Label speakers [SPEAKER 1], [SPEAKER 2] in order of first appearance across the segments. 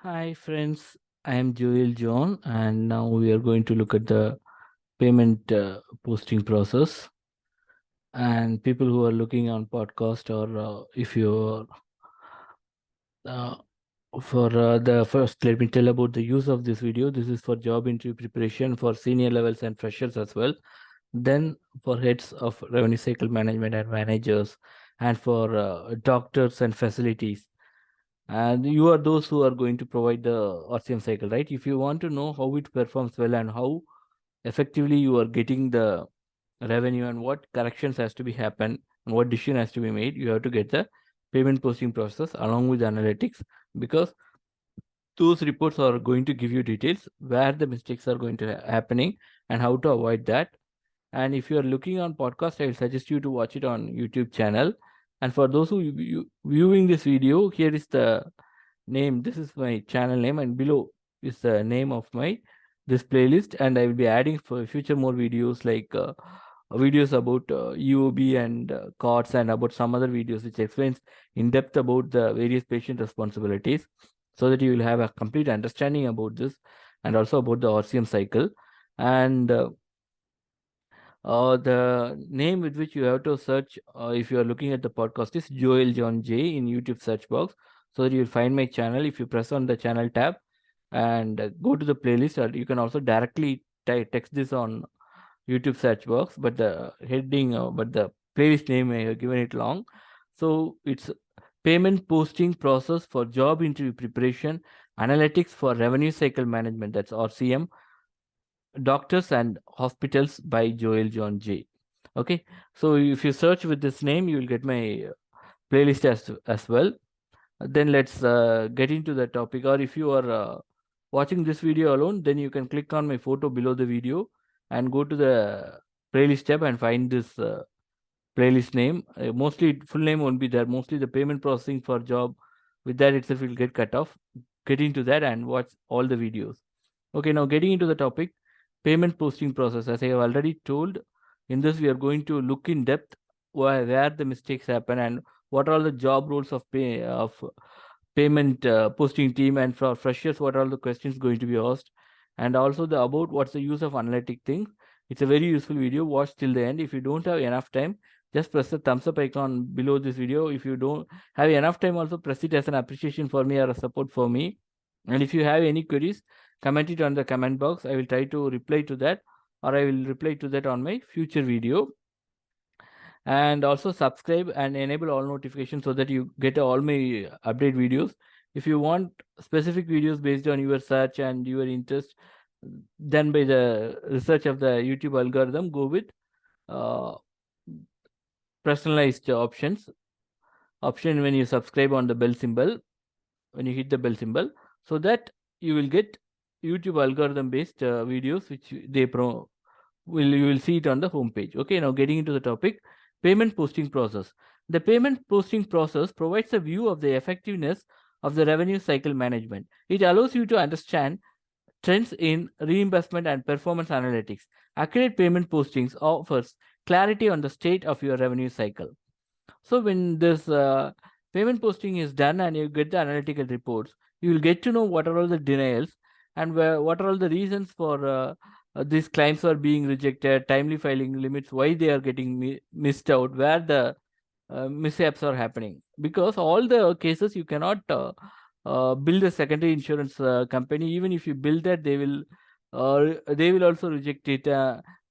[SPEAKER 1] Hi friends, I am Joel John and now we are going to look at the payment posting process. And people who are looking on podcast or if you're uh, for the first, let me tell about the use of this video. This is for job interview preparation for senior levels and freshers as well. Then for heads of revenue cycle management and managers, and for doctors and facilities. And you are those who are going to provide the RCM cycle, right? If you want to know how it performs well and how effectively you are getting the revenue and what corrections has to be happen and what decision has to be made, you have to get the payment posting process along with analytics, because those reports are going to give you details where the mistakes are going to happening and how to avoid that. And if you are looking on podcast, I will suggest you to watch it on YouTube channel. And for those who viewing this video, here is the name. This is my channel name, and below is the name of my this playlist. And I will be adding for future more videos like videos about UOB and COTS, and about some other videos which explains in depth about the various patient responsibilities, so that you will have a complete understanding about this and also about the RCM cycle. And the name with which you have to search if you are looking at the podcast is Joel John J in YouTube search box, so that you will find my channel. If you press on the channel tab and go to the playlist, or you can also directly text this on YouTube search box, but the heading, but the playlist name I have given it long. So it's payment posting process for job interview preparation, analytics for revenue cycle management, that's RCM, doctors and hospitals by Joel John J. Okay, so if you search with this name, you will get my playlist as well. Then let's get into the topic. Or if you are watching this video alone, then you can click on my photo below the video and go to the playlist tab and find this playlist name. Mostly full name won't be there. Mostly the payment processing for job, with that itself will get cut off. Get into that and watch all the videos. Okay, now getting into the topic, payment posting process. As I have already told, in this we are going to look in depth where the mistakes happen and what are all the job roles of payment posting team, and for freshers what are all the questions going to be asked, and also the about what's the use of analytic things. It's a very useful video. Watch till the end. If you don't have enough time, just press the thumbs up icon below this video. If you don't have enough time, also press it as an appreciation for me or a support for me. And if you have any queries, comment it on the comment box. I will try to reply to that, or I will reply to that on my future video. And also subscribe and enable all notifications so that you get all my update videos. If you want specific videos based on your search and your interest, done by the research of the YouTube algorithm, go with uh, personalized option when you subscribe on the bell symbol, when you hit the bell symbol, so that you will get YouTube algorithm based videos which they you will see it on the home page. Okay, now getting into the topic, payment posting process. The payment posting process provides a view of the effectiveness of the revenue cycle management. It allows you to understand trends in reimbursement and performance analytics. Accurate payment postings offers clarity on the state of your revenue cycle. So when this payment posting is done and you get the analytical reports, you will get to know what are all the denials and what are all the reasons for these claims are being rejected, timely filing limits, why they are getting missed out, where the mishaps are happening. Because all the cases you cannot build a secondary insurance company. Even if you build that, they will also reject it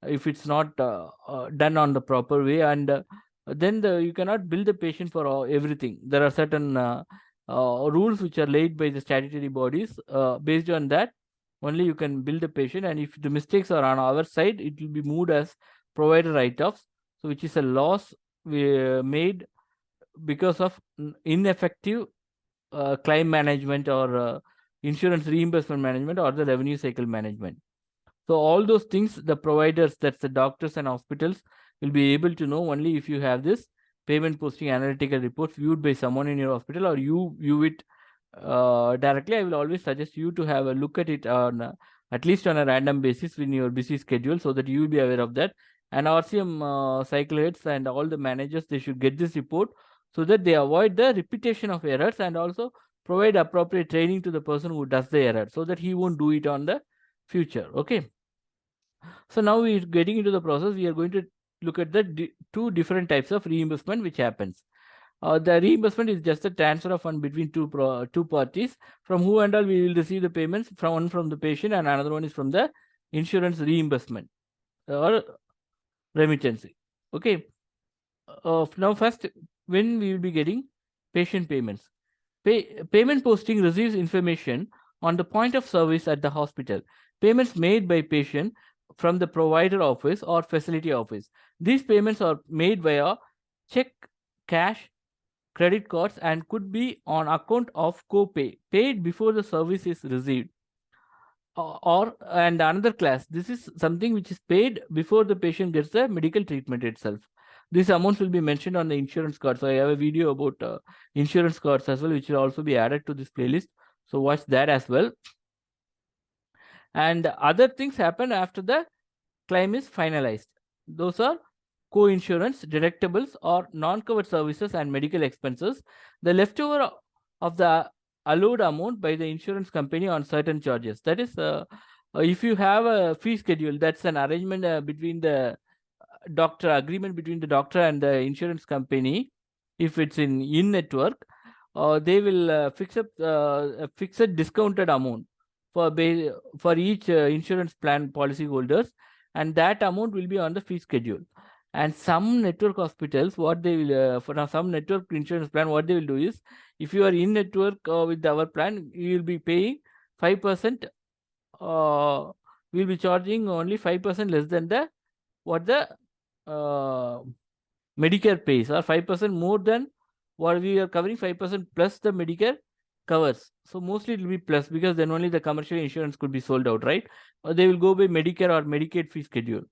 [SPEAKER 1] if it's not done on the proper way. And then you cannot bill the patient for everything. There are certain rules which are laid by the statutory bodies. Based on that, only you can bill the patient. And if the mistakes are on our side, it will be moved as provider write-offs. So which is a loss made because of ineffective claim management or insurance reimbursement management or the revenue cycle management. So all those things, the providers, that's the doctors and hospitals, will be able to know only if you have this payment posting analytical reports viewed by someone in your hospital, or you view it directly. I will always suggest you to have a look at it on at least on a random basis in your busy schedule, so that you will be aware of that. And RCM cycle heads and all the managers, they should get this report so that they avoid the repetition of errors, and also provide appropriate training to the person who does the error so that he won't do it on the future. Okay. So now we're getting into the process. We are going to look at the two different types of reimbursement which happens. The reimbursement is just a transfer of fund between two parties, from who and all we will receive the payments, from one from the patient and another one is from the insurance reimbursement or remittance. Okay. Now first, when we will be getting patient payments. Payment posting receives information on the point of service at the hospital. Payments made by patient from the provider office or facility office. These payments are made via check, cash, credit cards, and could be on account of copay paid before the service is received. Or and another class, this is something which is paid before the patient gets the medical treatment itself. These amounts will be mentioned on the insurance card. So I have a video about insurance cards as well, which will also be added to this playlist. So watch that as well. And other things happen after the claim is finalized. Those are co-insurance, deductibles, or non-covered services and medical expenses. The leftover of the allowed amount by the insurance company on certain charges. That is, if you have a fee schedule, that's an arrangement between the agreement between the doctor and the insurance company. If it's in network, they will fix up a fixed discounted amount for each insurance plan policy holders, and that amount will be on the fee schedule. And some network hospitals, what they will for now, some network insurance plan, what they will do is, if you are in network with our plan, you will be paying 5%. We'll be charging only 5% less than the what the Medicare pays, or 5% more than what we are covering, 5% plus the Medicare covers. So mostly it will be plus, because then only the commercial insurance could be sold out, right? Or they will go by Medicare or Medicaid fee schedule.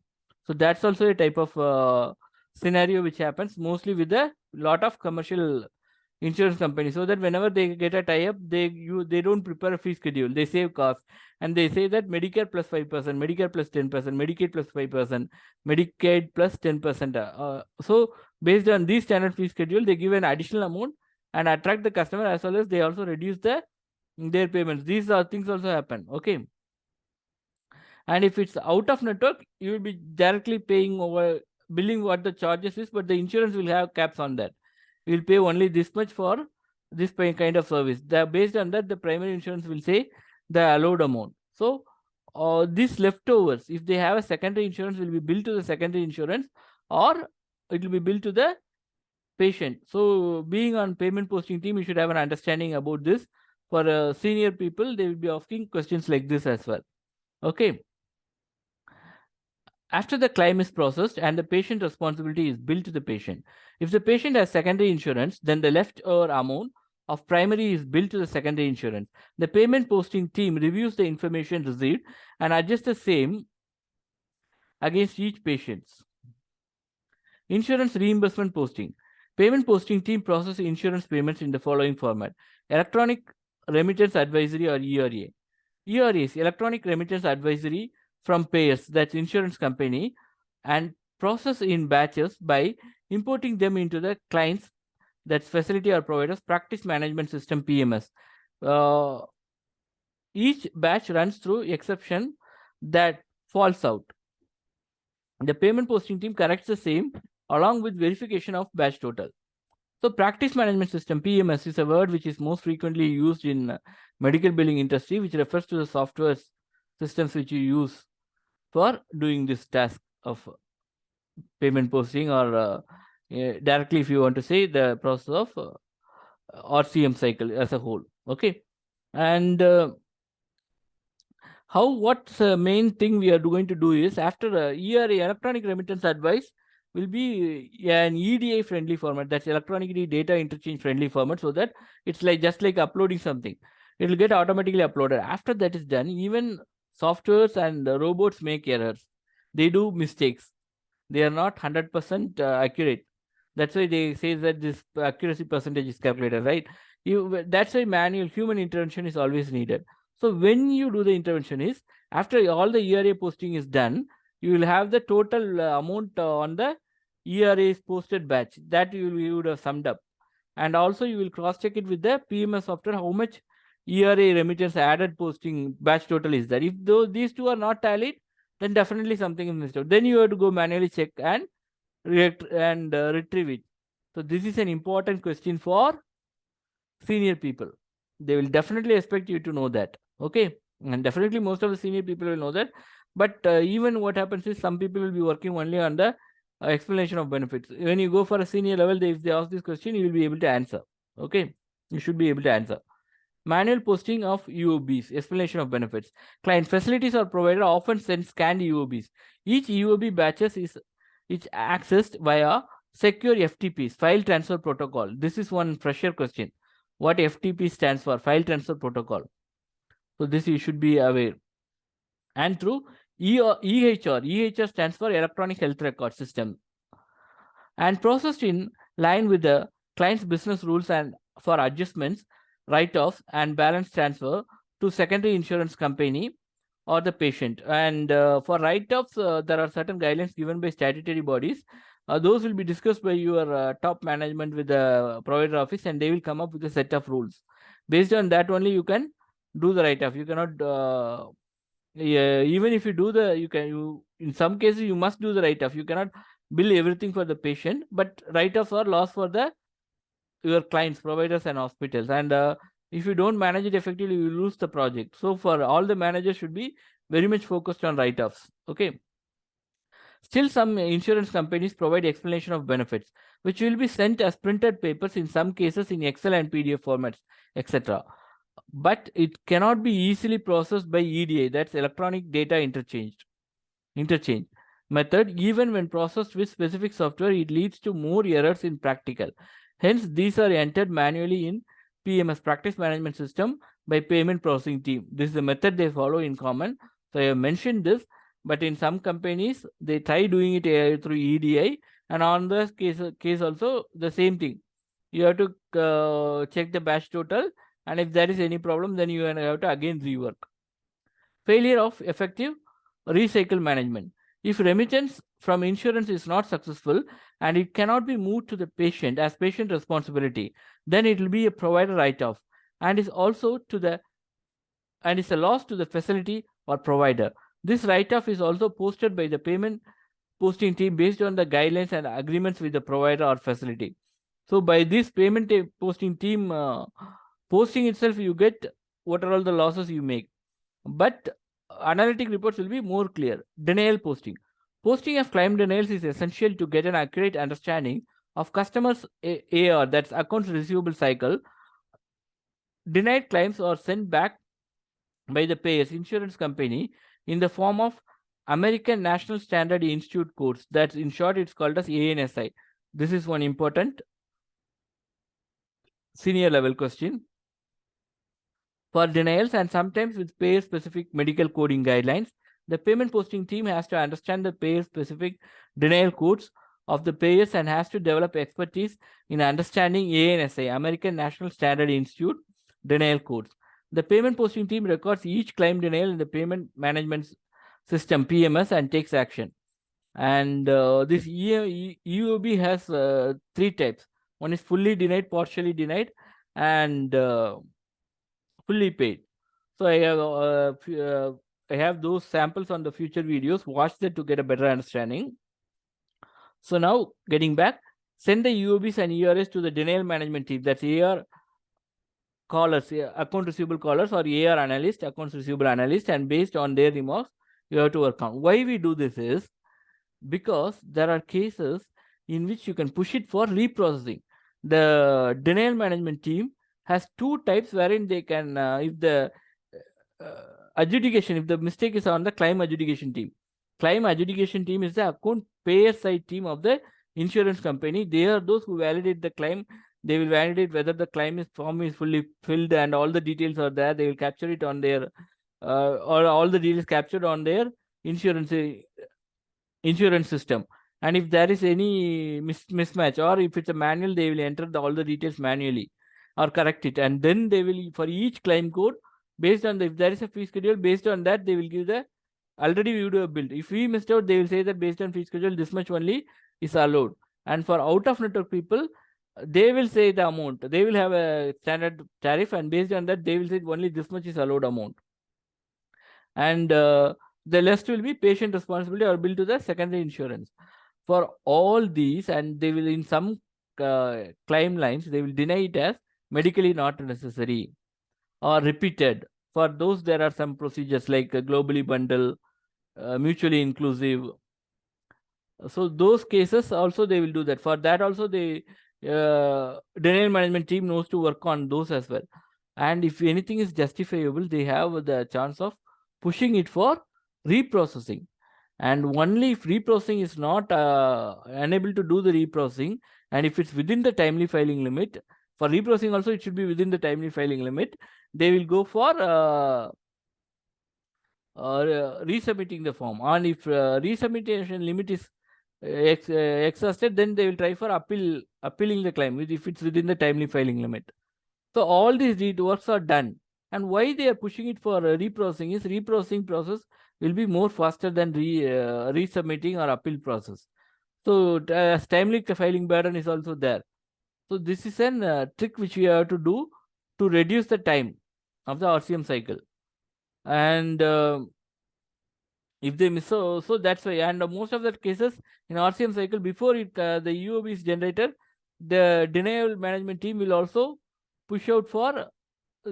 [SPEAKER 1] So that's also a type of scenario which happens mostly with a lot of commercial insurance companies, so that whenever they get a tie-up, they don't prepare a fee schedule, they save costs, and they say that Medicare plus 5%, Medicare plus 10%, Medicaid plus 5%, Medicaid plus 10%. So based on this standard fee schedule, they give an additional amount and attract the customer, as well as they also reduce their payments. These are things also happen. Okay. And if it's out of network, you will be directly paying over billing what the charges is, but the insurance will have caps on that. You will pay only this much for this kind of service. Based on that, the primary insurance will say the allowed amount. So these leftovers, if they have a secondary insurance, will be billed to the secondary insurance, or it will be billed to the patient. So being on payment posting team, you should have an understanding about this. For senior people, they will be asking questions like this as well. Okay. After the claim is processed and the patient responsibility is billed to the patient. If the patient has secondary insurance, then the leftover amount of primary is billed to the secondary insurance. The payment posting team reviews the information received and adjusts the same against each patient. Insurance reimbursement posting. Payment posting team processes insurance payments in the following format: electronic remittance advisory, or ERA. ERA is electronic remittance advisory from payers, that's insurance company, and process in batches by importing them into the client's, that's facility or providers, practice management system, PMS. Each batch runs through exception that falls out. The payment posting team corrects the same along with verification of batch total. So practice management system, PMS, is a word which is most frequently used in medical billing industry, which refers to the software systems which you use for doing this task of payment posting, or directly, if you want to say, the process of RCM cycle as a whole. Okay. And what's the main thing we are going to do is, after ERA, electronic remittance advice, will be an EDI friendly format, that's electronically data interchange friendly format, so that it's like just like uploading something, it will get automatically uploaded. After that is done, even softwares and robots make errors, they do mistakes, they are not 100% accurate. That's why they say that this accuracy percentage is calculated, right? That's why manual human intervention is always needed. So when you do the intervention is, after all the ERA posting is done, you will have the total amount on the ERA's posted batch that you would have summed up. And also you will cross check it with the PMS software, how much ERA remittance added posting batch total is there. If these two are not tallied, then definitely something is missed out. Then you have to go manually check and retrieve it. So this is an important question for senior people. They will definitely expect you to know that. Okay, and definitely most of the senior people will know that. But even what happens is some people will be working only on the explanation of benefits. When you go for a senior level, if they ask this question, you will be able to answer. Okay, you should be able to answer. Manual posting of UOBs, explanation of benefits. Client facilities or provider often send scanned UOBs. Each UOB batches is accessed via secure FTPs, file transfer protocol. This is one fresher question. What FTP stands for? File transfer protocol. So this you should be aware. And through EHR. EHR stands for Electronic Health Record System. And processed in line with the client's business rules and for adjustments, write-offs, and balance transfer to secondary insurance company or the patient. And for write-offs, there are certain guidelines given by statutory bodies. Those will be discussed by your top management with the provider office, and they will come up with a set of rules. Based on that only, you can do the write-off. You cannot, even if you do in some cases, you must do the write-off. You cannot bill everything for the patient, but write-offs are loss for your clients, providers, and hospitals. And if you don't manage it effectively, you lose the project. So for all the managers should be very much focused on write-offs. Okay. Still, some insurance companies provide explanation of benefits, which will be sent as printed papers, in some cases in Excel and PDF formats, etc. But it cannot be easily processed by EDI, that's electronic data interchange method. Even when processed with specific software, it leads to more errors in practical. Hence, these are entered manually in PMS, practice management system, by payment processing team. This is the method they follow in common. So I have mentioned this, but in some companies they try doing it through EDI, and on the case also the same thing. You have to check the batch total, and if there is any problem, then you have to again rework. Failure of effective recycle management. If remittance from insurance is not successful and it cannot be moved to the patient as patient responsibility, then it will be a provider write-off, and is also is a loss to the facility or provider. This write-off is also posted by the payment posting team based on the guidelines and agreements with the provider or facility. So by this payment posting team posting itself, you get what are all the losses you make. But analytic reports will be more clear. Denial posting. Posting of claim denials is essential to get an accurate understanding of customers' AR, that's accounts receivable cycle. Denied claims are sent back by the payer's insurance company in the form of American National Standard Institute codes. That's in short, it's called as ANSI. This is one important senior level question. For denials, and sometimes with payer-specific medical coding guidelines, the payment posting team has to understand the payer-specific denial codes of the payers and has to develop expertise in understanding ANSI, American National Standard Institute denial codes. The payment posting team records each claim denial in the payment management system, PMS, and takes action. And this EOB has 3 types. One is fully denied, partially denied, and fully paid. So I have those samples on the future videos. Watch that to get a better understanding. So now getting back, send the UOBs and ERS to the denial management team. That's AR callers, account receivable callers, or AR analyst, accounts receivable analyst, and based on their remarks, you have to work on. Why we do this is because there are cases in which you can push it for reprocessing. The denial management team has 2 types wherein they can, if the adjudication, if the mistake is on the claim adjudication team. Claim adjudication team is the account payer side team of the insurance company. They are those who validate the claim. They will validate whether the claim form is fully filled and all the details are there. They will capture it on their, or all the details captured on their insurance system. And if there is any mismatch, or if it's a manual, they will enter all the details manually or correct it. And then they will, for each claim code, based on if there is a fee schedule, based on that, they will give the already we do a build. If we missed out, they will say that based on fee schedule, this much only is allowed. And for out of network people, they will say the amount. They will have a standard tariff, and based on that, they will say only this much is allowed amount. And the rest will be patient responsibility or bill to the secondary insurance. For all these, and they will, in some claim lines, they will deny it as medically not necessary or repeated. For those, there are some procedures like globally bundle, mutually inclusive. So those cases also they will do that. For that also, the denial management team knows to work on those as well. And if anything is justifiable, they have the chance of pushing it for reprocessing. And only if reprocessing is not unable to do the reprocessing, and if it's within the timely filing limit, for reprocessing also it should be within the timely filing limit, they will go for resubmitting the form. And if resubmission limit is exhausted, then they will try for appealing the claim if it's within the timely filing limit. So all these works are done. And why they are pushing it for reprocessing is reprocessing process will be more faster than resubmitting or appeal process. So timely filing burden is also there. So this is an trick which we have to do to reduce the time of the RCM cycle. And if they miss, so that's why. And most of the cases in RCM cycle, before it the UOB is generated, the denial management team will also push out for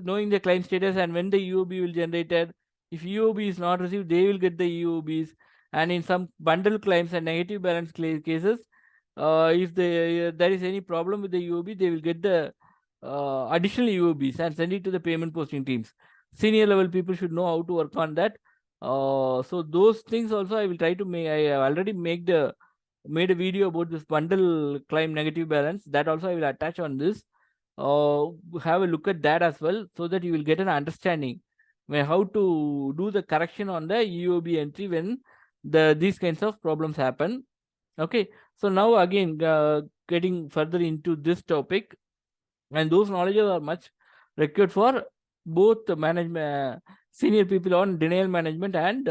[SPEAKER 1] knowing the claim status, and when the UOB will generated. If UOB is not received, they will get the UOBs. And in some bundle claims and negative balance cases, if there is any problem with the UOB, they will get the additional UOBs and send it to the payment posting teams. Senior level people should know how to work on that. So those things also I will try to make. I have already made a video about this bundle claim negative balance. That also I will attach on this. Have a look at that as well, so that you will get an understanding how to do the correction on the UOB entry when these kinds of problems happen. Okay, so now again getting further into this topic, and those knowledges are much required for both the management senior people on denial management and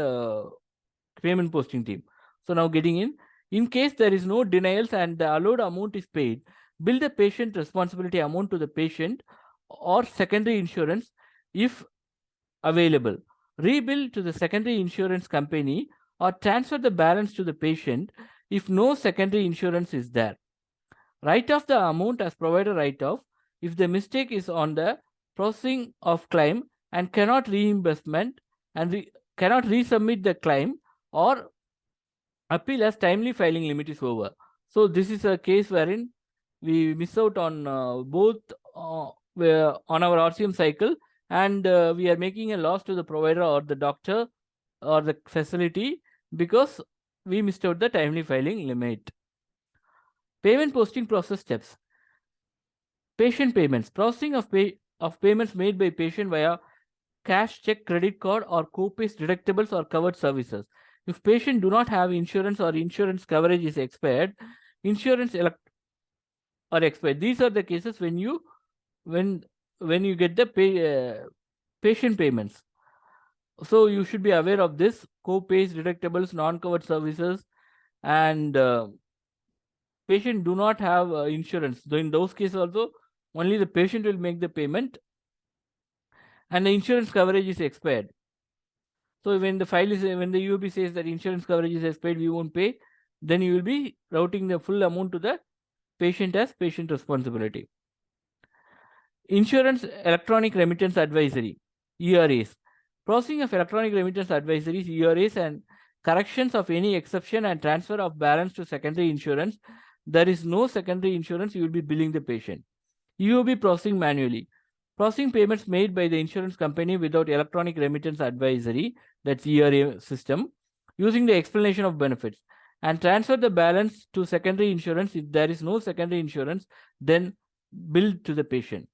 [SPEAKER 1] payment posting team. So now getting in case there is no denials and the allowed amount is paid, bill the patient responsibility amount to the patient or secondary insurance if available. Rebill to the secondary insurance company or transfer the balance to the patient if no secondary insurance is there. Write off the amount as provider write off if the mistake is on the processing of claim and cannot reimbursement and cannot resubmit the claim or appeal as timely filing limit is over. So this is a case wherein we miss out on both on our RCM cycle, and we are making a loss to the provider or the doctor or the facility because we missed out the timely filing limit. Payment posting process steps. Patient payments. Processing of payments made by patient via cash, check, credit card, or co-pays, deductibles, or covered services. If patient do not have insurance or insurance coverage is expired, insurance or expired. These are the cases when you get the patient payments. So you should be aware of this: co-pays, deductibles, non-covered services, and patient do not have insurance. So in those cases also, only the patient will make the payment, and the insurance coverage is expired. So when the UOB says that insurance coverage is expired, we won't pay, then you will be routing the full amount to the patient as patient responsibility. Insurance electronic remittance advisory, ERAs. Processing of electronic remittance advisories, ERAs, and corrections of any exception and transfer of balance to secondary insurance. There is no secondary insurance, you will be billing the patient. UOB processing manually. Processing payments made by the insurance company without electronic remittance advisory, that's ERA system, using the explanation of benefits, and transfer the balance to secondary insurance. If there is no secondary insurance, then bill to the patient.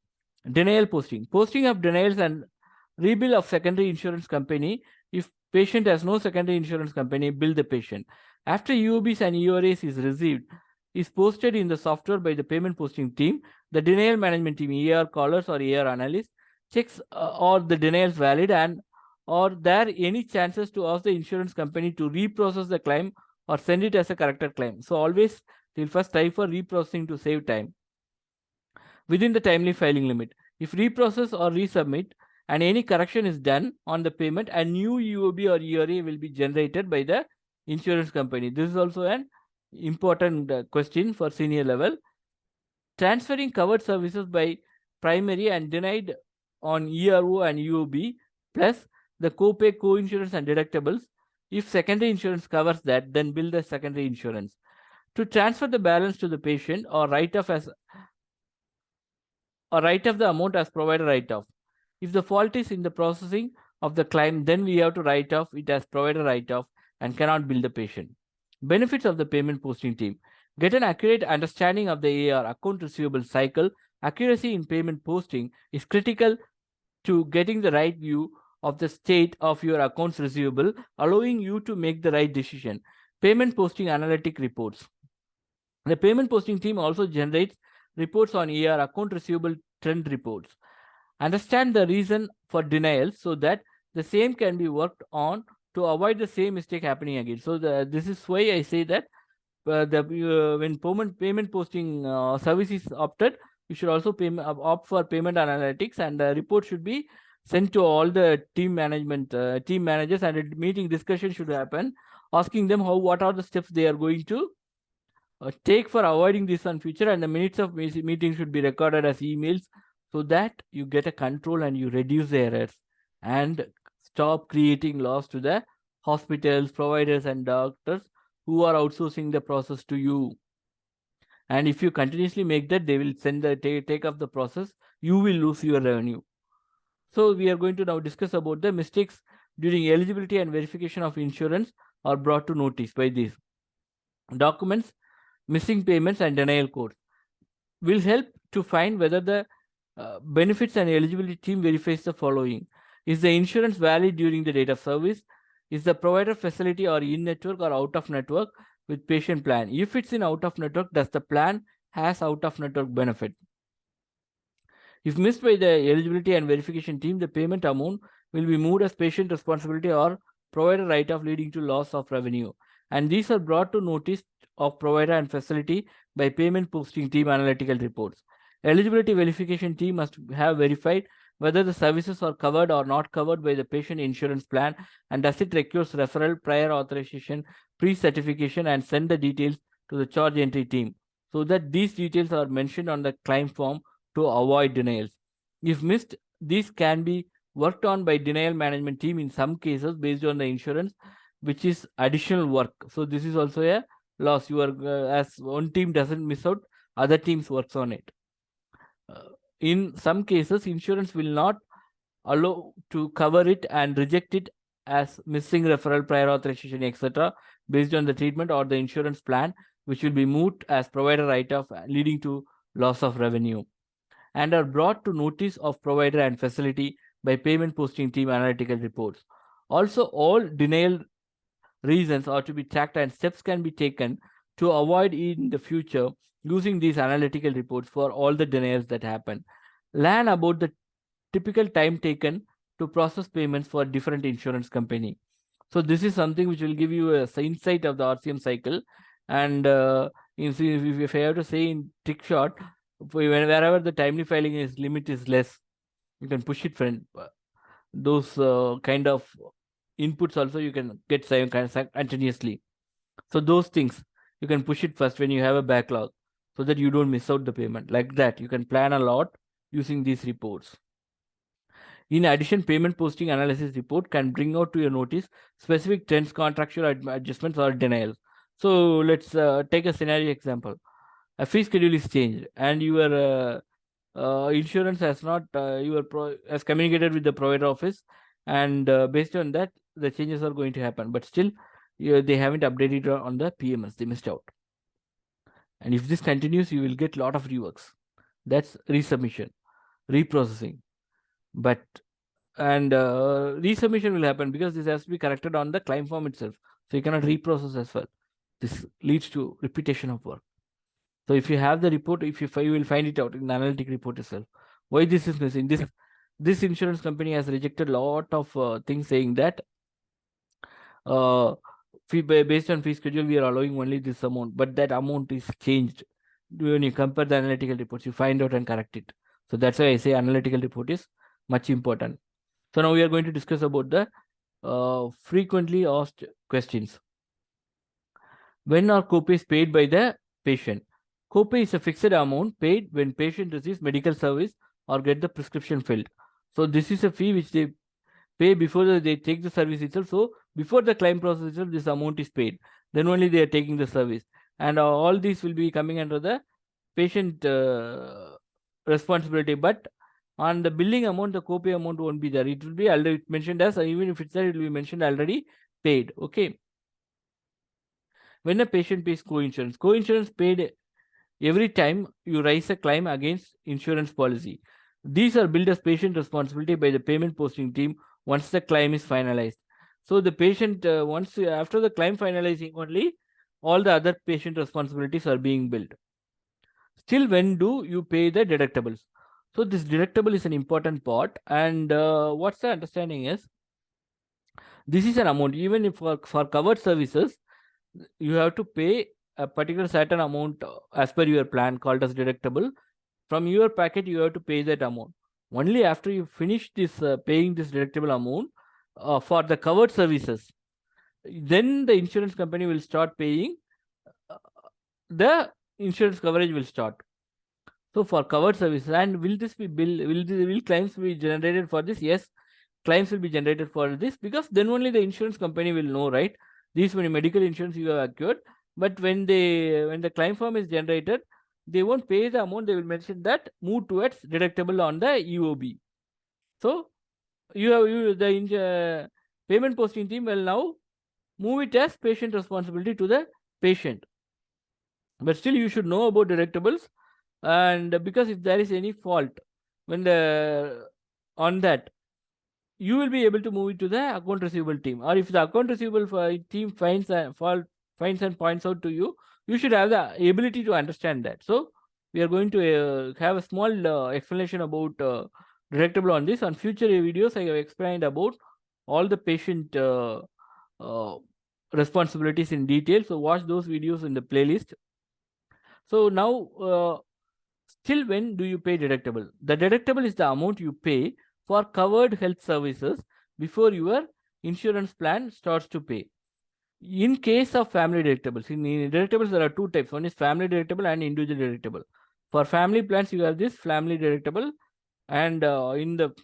[SPEAKER 1] Denial posting. Posting of denials and rebill of secondary insurance company. If patient has no secondary insurance company, bill the patient. After UOBs and ERAs is received, is posted in the software by the payment posting team, the denial management team, ER callers or ER analyst, checks or the denials valid and or there any chances to ask the insurance company to reprocess the claim or send it as a corrected claim. So always they'll first try for reprocessing to save time. within the timely filing limit. If reprocess or resubmit and any correction is done on the payment, a new UOB or ERA will be generated by the insurance company. This is also an important question for senior level. Transferring covered services by primary and denied on ERO and UOB, plus the co-pay, co-insurance and deductibles. If secondary insurance covers that, then bill the secondary insurance. To transfer the balance to the patient or write off the amount as provider write-off. If the fault is in the processing of the claim, then we have to write off it as provider write-off and cannot bill the patient. Benefits of the payment posting team. Get an accurate understanding of the AR account receivable cycle. Accuracy in payment posting is critical to getting the right view of the state of your accounts receivable, allowing you to make the right decision. Payment posting analytic reports. The payment posting team also generates reports on AR account receivable trend reports. Understand the reason for denial so that the same can be worked on to avoid the same mistake happening again. So this is why I say that when payment posting service is opted, you should also opt for payment analytics, and the report should be sent to all the team managers, and a meeting discussion should happen, asking them what are the steps they are going to take for avoiding this in future, and the minutes of meeting should be recorded as emails so that you get a control and you reduce the errors and stop creating loss to the hospitals, providers and doctors who are outsourcing the process to you. And if you continuously make that, they will send the take up the process, you will lose your revenue. So we are going to now discuss about the mistakes during eligibility and verification of insurance are brought to notice by these documents. Missing payments and denial codes will help to find whether the benefits and eligibility team verifies the following. Is the insurance valid during the date of service? Is the provider facility or in network or out of network with patient plan? If it's in out of network, does the plan has out of network benefit? If missed by the eligibility and verification team, the payment amount will be moved as patient responsibility or provider write-off, leading to loss of revenue. And these are brought to notice of provider and facility by payment posting team analytical reports. Eligibility verification team must have verified whether the services are covered or not covered by the patient insurance plan, and does it requires referral, prior authorization, pre-certification, and send the details to the charge entry team so that these details are mentioned on the claim form to avoid denials. If missed, these can be worked on by denial management team in some cases based on the insurance, which is additional work. So this is also a loss. As one team doesn't miss out, other teams works on it. In some cases, insurance will not allow to cover it and reject it as missing referral, prior authorization, etc. based on the treatment or the insurance plan, which will be moved as provider write-off, leading to loss of revenue, and are brought to notice of provider and facility by payment posting team analytical reports. Also, all denial reasons are to be tracked and steps can be taken to avoid in the future using these analytical reports for all the denials that happen. Learn about the typical time taken to process payments for different insurance company. So this is something which will give you a insight of the RCM cycle. And if I have to say in trick shot, wherever the timely filing is limit is less, you can push it friend. Those kind of inputs also you can get continuously. So those things you can push it first when you have a backlog so that you don't miss out the payment. Like that, you can plan a lot using these reports. In addition, payment posting analysis report can bring out to your notice specific trends, contractual adjustments or denials. So let's take a scenario example. A fee schedule is changed and your insurance has not has communicated with the provider office, and based on that the changes are going to happen, but still they haven't updated on the PMS, they missed out. And if this continues, you will get a lot of reworks. That's resubmission, reprocessing. But resubmission will happen because this has to be corrected on the claim form itself, so you cannot reprocess as well. This leads to repetition of work. So if you have the report, you will find it out in the analytic report itself. Why this is missing? This insurance company has rejected a lot of things saying that based on fee schedule, we are allowing only this amount, but that amount is changed when you compare the analytical reports, you find out and correct it. So that's why I say analytical report is much important. So now we are going to discuss about the frequently asked questions. When are copays paid by the patient? Copay is a fixed amount paid when patient receives medical service or get the prescription filled. So this is a fee which they pay before they take the service itself. So before the claim process itself, this amount is paid. Then only they are taking the service. And all these will be coming under the patient responsibility. But on the billing amount, the copay amount won't be there. It will be already mentioned as, even if it's there, it will be mentioned already paid. Okay. When a patient pays co-insurance paid every time you raise a claim against insurance policy. These are billed as patient responsibility by the payment posting team once the claim is finalized. So the patient, once after the claim finalizing only, all the other patient responsibilities are being billed. Still, when do you pay the deductibles? So this deductible is an important part, and what's the understanding is, this is an amount, even if for covered services, you have to pay a particular certain amount as per your plan called as deductible. From your packet, you have to pay that amount. Only after you finish this paying this deductible amount for the covered services, then the insurance company will start paying, the insurance coverage will start. So for covered services, and will this be will claims be generated for this? Yes, claims will be generated for this, because then only the insurance company will know, right? These many medical insurance you have acquired, but when the claim form is generated, they won't pay the amount. They will mention that move towards deductible on the EOB. So the payment posting team will now move it as patient responsibility to the patient. But still, you should know about deductibles, and because if there is any fault when the on that, you will be able to move it to the account receivable team. Or if the account receivable team finds and points out to you, you should have the ability to understand that. So we are going to have a small explanation about deductible on this. On future videos, I have explained about all the patient uh, responsibilities in detail. So watch those videos in the playlist. So now, still, when do you pay deductible? The deductible is the amount you pay for covered health services before your insurance plan starts to pay. In case of family deductibles, in deductibles there are two types. One is family deductible and individual deductible. For family plans, you have this family deductible, and in the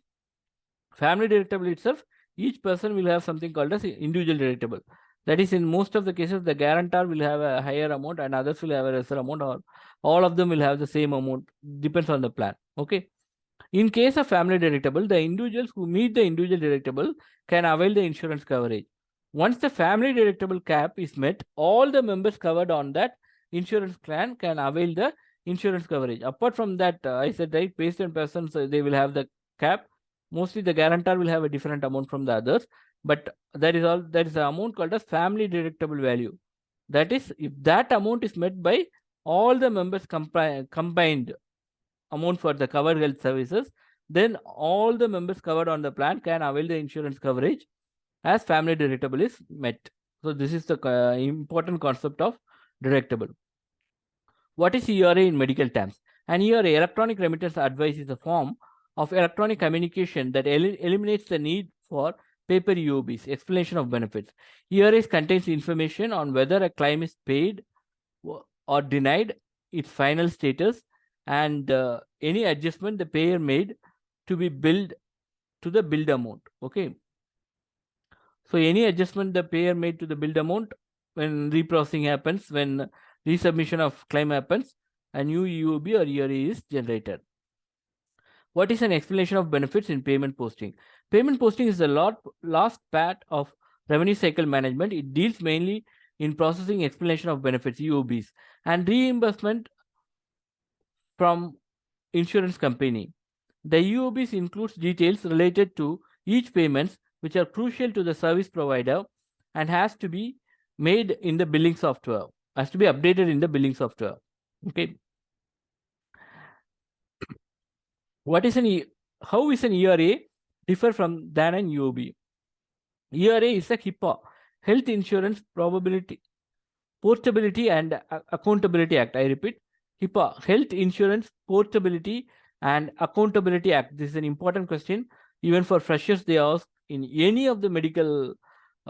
[SPEAKER 1] family deductible itself, each person will have something called as individual deductible. That is, in most of the cases, the guarantor will have a higher amount and others will have a lesser amount, or all of them will have the same amount, depends on the plan. Okay. In case of family deductible, the individuals who meet the individual deductible can avail the insurance coverage. Once the family deductible cap is met, all the members covered on that insurance plan can avail the insurance coverage. Apart from that, I said, right, based on persons, they will have the cap. Mostly the guarantor will have a different amount from the others, but that is the amount called as family deductible value. That is, if that amount is met by all the members combined amount for the covered health services, then all the members covered on the plan can avail the insurance coverage as family deductible is met. So this is the important concept of deductible. What is ERA in medical terms? An ERA, electronic remittance advice, is a form of electronic communication that eliminates the need for paper EOBs, explanation of benefits. ERAs contains information on whether a claim is paid or denied, its final status, and any adjustment the payer made to be billed to the billed amount. Okay. So any adjustment the payer made to the billed amount when reprocessing happens, when resubmission of claim happens, a new EOB or ERA is generated. What is an explanation of benefits in payment posting? Payment posting is the last part of revenue cycle management. It deals mainly in processing explanation of benefits, EOBs, and reimbursement from insurance company. The EOBs includes details related to each payments which are crucial to the service provider and has to be made in the billing software, has to be updated in the billing software. Okay. How is an ERA differ from than an EOB? ERA is a HIPAA, Health Insurance Portability and Accountability Act. I repeat, HIPAA, Health Insurance Portability and Accountability Act. This is an important question. Even for freshers, they ask in any of the medical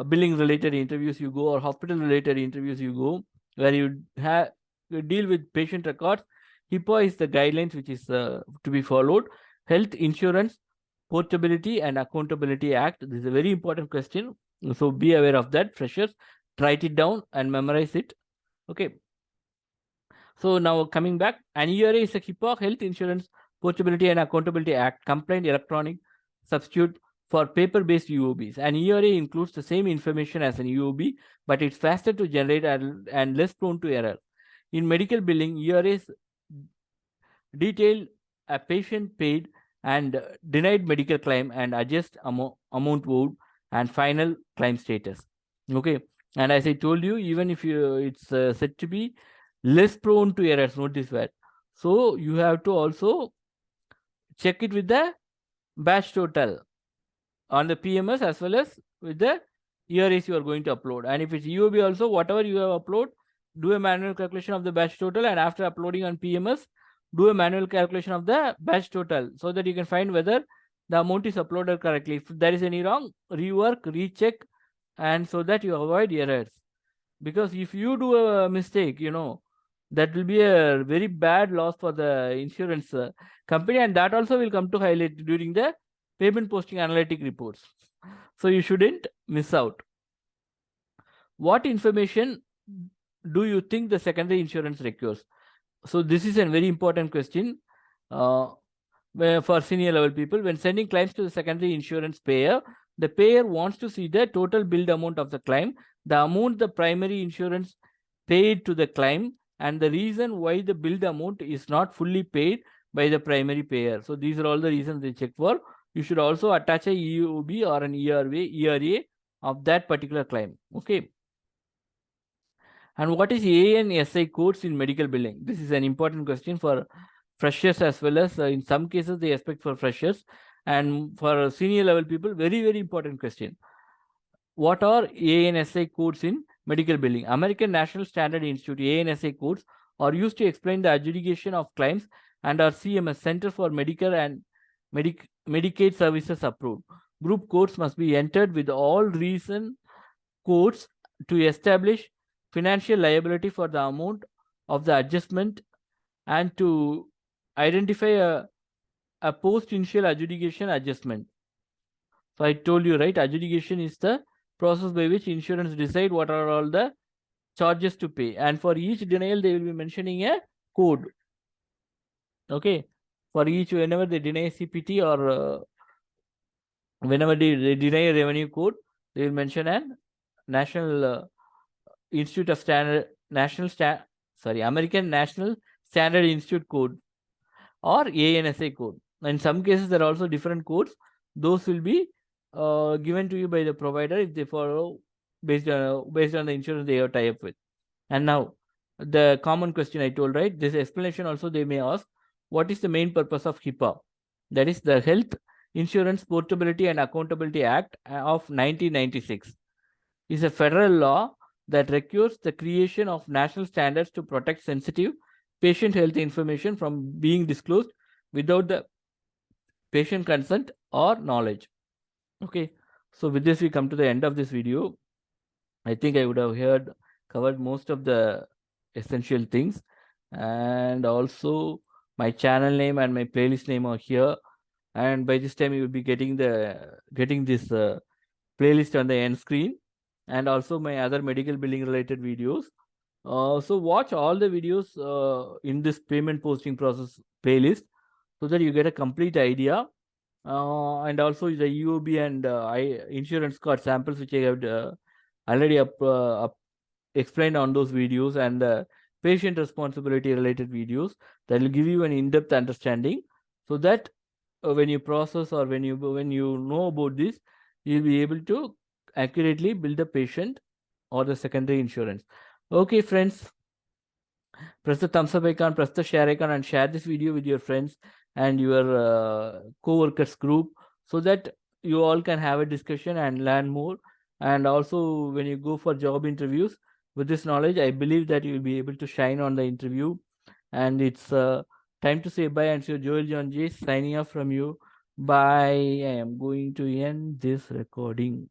[SPEAKER 1] billing related interviews you go, or hospital related interviews you go, where you deal with patient records. HIPAA is the guidelines which is to be followed. Health Insurance Portability and Accountability Act. This is a very important question. So be aware of that, freshers. Write it down and memorize it. Okay. So now coming back, an ERA is a HIPAA, Health Insurance Portability and Accountability Act, compliant electronic substitute for paper-based UOBs. An ERA includes the same information as an UOB, but it's faster to generate and less prone to error. In medical billing, ERAs detail a patient paid and denied medical claim and adjust amount owed and final claim status. Okay, and as I told you, even if it's said to be less prone to errors, notice that. So you have to also check it with the batch total on the PMS as well as with the ERAs you are going to upload. And if it's UOB also, whatever you have upload, do a manual calculation of the batch total, and after uploading on PMS, do a manual calculation of the batch total so that you can find whether the amount is uploaded correctly. If there is any wrong, rework, recheck, and so that you avoid errors. Because if you do a mistake, that will be a very bad loss for the insurance company, and that also will come to highlight during the payment posting analytic reports. So you shouldn't miss out. What information do you think the secondary insurance requires? So this is a very important question for senior level people. When sending claims to the secondary insurance payer, the payer wants to see the total billed amount of the claim, the amount the primary insurance paid to the claim, and the reason why the billed amount is not fully paid by the primary payer. So these are all the reasons they check for. You should also attach a EOB or an ERA of that particular claim. Okay. And what is ANSI codes in medical billing? This is an important question for freshers as well as in some cases they expect for freshers, and for senior level people, very, very important question. What are ANSI codes in medical billing? American National Standard Institute ANSI codes are used to explain the adjudication of claims and RCM, Center for Medicare and Medicaid Services approved. Group codes must be entered with all recent codes to establish financial liability for the amount of the adjustment and to identify a post-initial adjudication adjustment. So I told you, right, adjudication is the process by which insurance decide what are all the charges to pay, and for each denial they will be mentioning a code. Okay, for each, whenever they deny CPT or whenever they deny a revenue code, they will mention an National Institute of American National Standard Institute code or ANSI code. In some cases, there are also different codes. Those will be given to you by the provider if they follow based on the insurance they have tie up with. And now, the common question I told, right? This explanation also they may ask, what is the main purpose of HIPAA? That is the Health Insurance Portability and Accountability Act of 1996. Is a federal law that requires the creation of national standards to protect sensitive patient health information from being disclosed without the patient consent or knowledge. Okay, so with this we come to the end of this video. I think I would have covered most of the essential things, and also my channel name and my playlist name are here, and by this time you will be getting this playlist on the end screen, and also my other medical billing related videos. So watch all the videos in this payment posting process playlist so that you get a complete idea. And also the UOB and insurance card samples which I have already explained on those videos, and patient responsibility related videos that will give you an in-depth understanding, so that when you process or when you know about this, you'll be able to accurately bill the patient or the secondary insurance. Okay, friends, press the thumbs up icon, press the share icon, and share this video with your friends and your co-workers group, so that you all can have a discussion and learn more. And also, when you go for job interviews with this knowledge, I believe that you will be able to shine on the interview And it's time to say bye. And so Joel John J signing off from you. Bye. I am going to end this recording.